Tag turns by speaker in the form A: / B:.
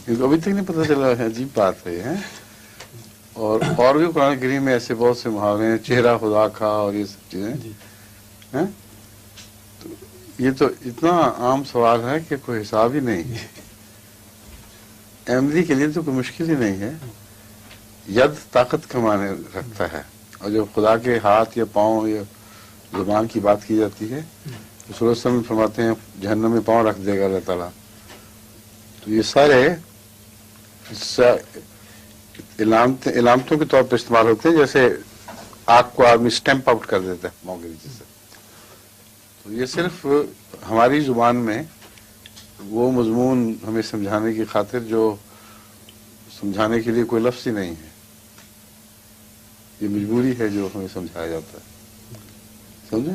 A: ان کو ابھی تک نہیں پتہ چلا ہے، عجیب بات ہے یہ. اور بھی قرآن کریم میں ایسے بہت سے محاورے ہیں، چہرہ خدا کا اور یہ سب چیزیں ہیں. تو یہ تو اتنا عام سوال ہے کہ کوئی حساب ہی نہیں ہے. احمدی کے لیے تو کوئی مشکل ہی نہیں ہے. ید طاقت کا معنی رکھتا ہے، اور جو خدا کے ہاتھ یا پاؤں یا زبان کی بات کی جاتی ہے، رسول اللہ صلی اللہ علیہ وسلم فرماتے ہیں جہنم میں پاؤں رکھ دے گا اللہ تعالیٰ. تو یہ سارے علامتوں کے طور پر استعمال ہوتے ہیں، جیسے آگ کو آدمی اسٹیمپ آؤٹ کر دیتا ہے پاؤں کے نیچے سے. تو یہ صرف ہماری زبان میں وہ مضمون ہمیں سمجھانے کی خاطر جو سمجھانے کے لیے کوئی لفظ ہی نہیں ہے، یہ مجبوری ہے جو ہمیں سمجھایا جاتا ہے. سمجھے؟